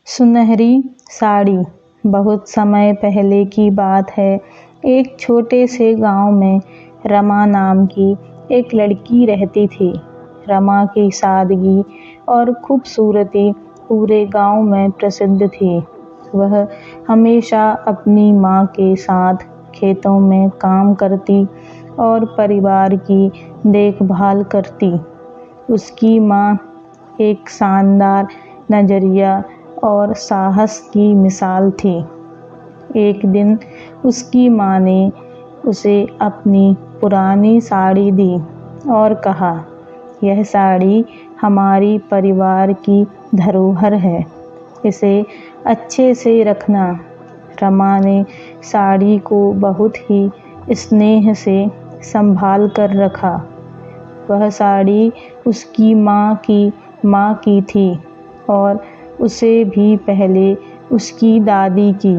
सुनहरी साड़ी। बहुत समय पहले की बात है। एक छोटे से गांव में रमा नाम की एक लड़की रहती थी। रमा की सादगी और खूबसूरती पूरे गांव में प्रसिद्ध थी। वह हमेशा अपनी माँ के साथ खेतों में काम करती और परिवार की देखभाल करती। उसकी माँ एक शानदार नजरिया और साहस की मिसाल थी। एक दिन उसकी माँ ने उसे अपनी पुरानी साड़ी दी और कहा, यह साड़ी हमारी परिवार की धरोहर है, इसे अच्छे से रखना। रमा ने साड़ी को बहुत ही स्नेह से संभाल कर रखा। वह साड़ी उसकी माँ की थी और उसे भी पहले उसकी दादी की।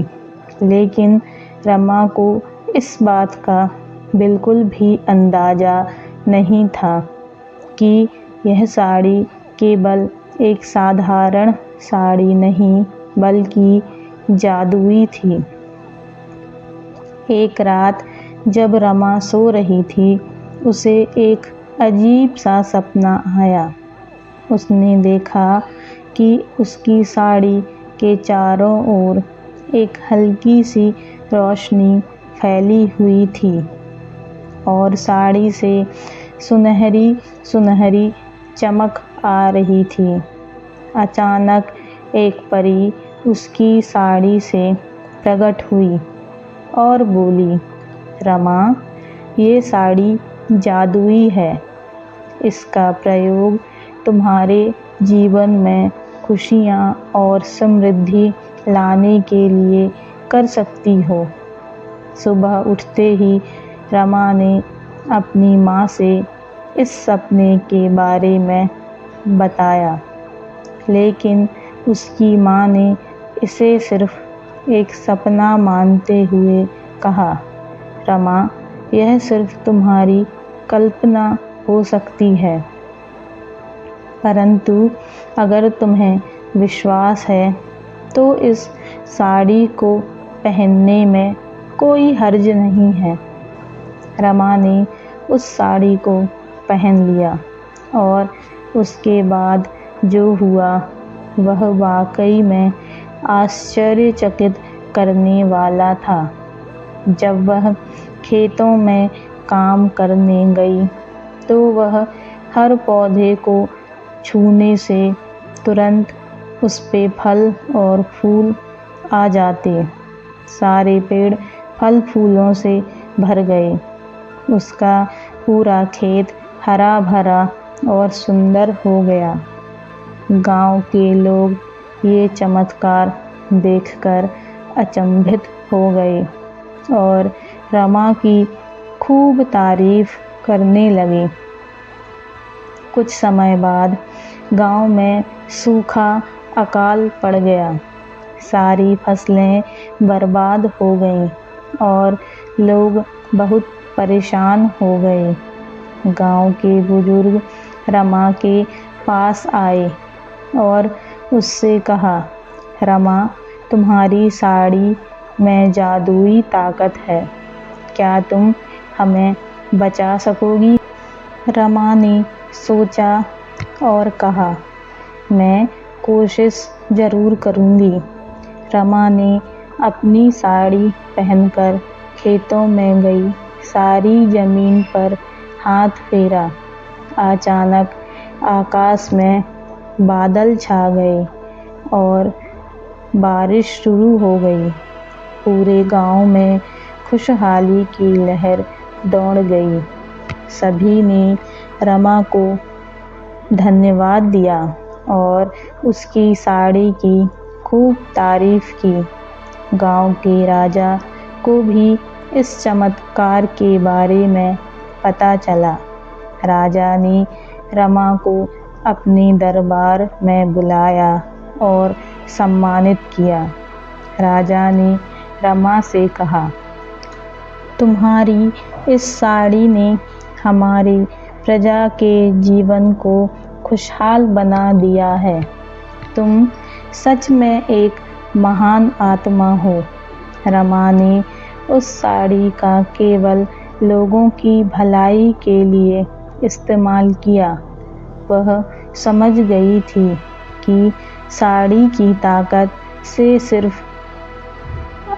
लेकिन रमा को इस बात का बिल्कुल भी अंदाज़ा नहीं था कि यह साड़ी केवल एक साधारण साड़ी नहीं बल्कि जादुई थी। एक रात जब रमा सो रही थी, उसे एक अजीब सा सपना आया। उसने देखा कि उसकी साड़ी के चारों ओर एक हल्की सी रोशनी फैली हुई थी और साड़ी से सुनहरी सुनहरी चमक आ रही थी। अचानक एक परी उसकी साड़ी से प्रकट हुई और बोली, रमा, ये साड़ी जादुई है। इसका प्रयोग तुम्हारे जीवन में खुशियाँ और समृद्धि लाने के लिए कर सकती हो। सुबह उठते ही रमा ने अपनी माँ से इस सपने के बारे में बताया, लेकिन उसकी माँ ने इसे सिर्फ एक सपना मानते हुए कहा, रमा, यह सिर्फ तुम्हारी कल्पना हो सकती है, परंतु अगर तुम्हें विश्वास है तो इस साड़ी को पहनने में कोई हर्ज नहीं है। रमा ने उस साड़ी को पहन लिया और उसके बाद जो हुआ वह वाकई में आश्चर्यचकित करने वाला था। जब वह खेतों में काम करने गई तो वह हर पौधे को छूने से तुरंत उस पे फल और फूल आ जाते। सारे पेड़ फल फूलों से भर गए। उसका पूरा खेत हरा भरा और सुंदर हो गया। गांव के लोग ये चमत्कार देखकर अचंभित हो गए और रमा की खूब तारीफ करने लगे। कुछ समय बाद गांव में सूखा अकाल पड़ गया। सारी फसलें बर्बाद हो गईं और लोग बहुत परेशान हो गए। गांव के बुजुर्ग रमा के पास आए और उससे कहा, रमा, तुम्हारी साड़ी में जादुई ताकत है, क्या तुम हमें बचा सकोगी? रमा ने सोचा और कहा, मैं कोशिश ज़रूर करूँगी। रमा ने अपनी साड़ी पहनकर खेतों में गई। सारी ज़मीन पर हाथ फेरा। अचानक आकाश में बादल छा गए और बारिश शुरू हो गई। पूरे गांव में खुशहाली की लहर दौड़ गई। सभी ने रमा को धन्यवाद दिया और उसकी साड़ी की खूब तारीफ की। गांव के राजा को भी इस चमत्कार के बारे में पता चला। राजा ने रमा को अपने दरबार में बुलाया और सम्मानित किया। राजा ने रमा से कहा, तुम्हारी इस साड़ी ने हमारी प्रजा के जीवन को खुशहाल बना दिया है। तुम सच में एक महान आत्मा हो। रमा ने उस साड़ी का केवल लोगों की भलाई के लिए इस्तेमाल किया। वह समझ गई थी कि साड़ी की ताकत से सिर्फ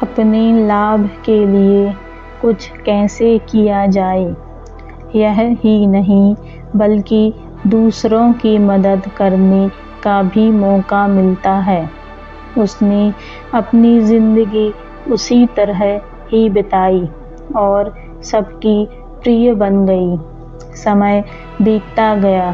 अपने लाभ के लिए कुछ कैसे किया जाए, यह ही नहीं बल्कि दूसरों की मदद करने का भी मौका मिलता है। उसने अपनी ज़िंदगी उसी तरह ही बिताई और सबकी प्रिय बन गई। समय बीतता गया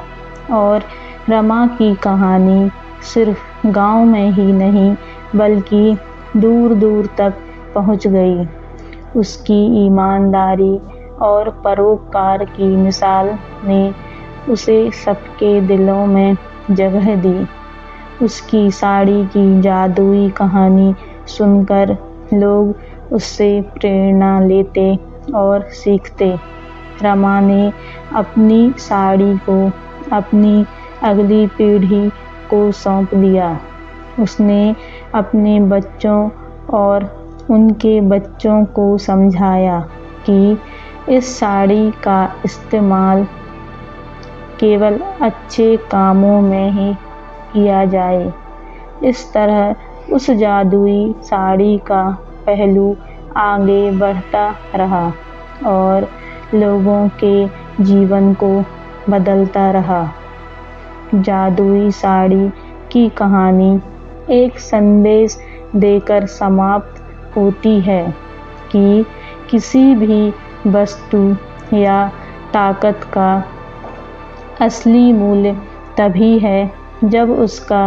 और रमा की कहानी सिर्फ गांव में ही नहीं बल्कि दूर दूर तक पहुंच गई। उसकी ईमानदारी और परोपकार की मिसाल ने उसे सबके दिलों में जगह दी। उसकी साड़ी की जादुई कहानी सुनकर लोग उससे प्रेरणा लेते और सीखते। रमा ने अपनी साड़ी को अपनी अगली पीढ़ी को सौंप दिया। उसने अपने बच्चों और उनके बच्चों को समझाया कि इस साड़ी का इस्तेमाल केवल अच्छे कामों में ही किया जाए। इस तरह उस जादुई साड़ी का पहलू आगे बढ़ता रहा और लोगों के जीवन को बदलता रहा। जादुई साड़ी की कहानी एक संदेश देकर समाप्त होती है कि किसी भी वस्तु या ताकत का असली मूल्य तभी है जब उसका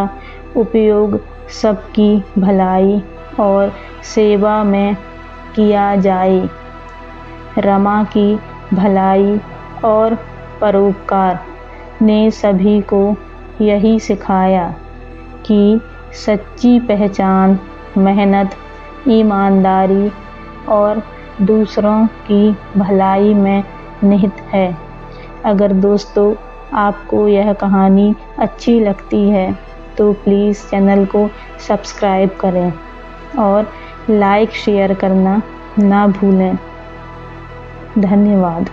उपयोग सबकी भलाई और सेवा में किया जाए। रमा की भलाई और परोपकार ने सभी को यही सिखाया कि सच्ची पहचान मेहनत, ईमानदारी और दूसरों की भलाई में निहित है। अगर दोस्तों आपको यह कहानी अच्छी लगती है तो प्लीज़ चैनल को सब्सक्राइब करें और लाइक शेयर करना ना भूलें। धन्यवाद।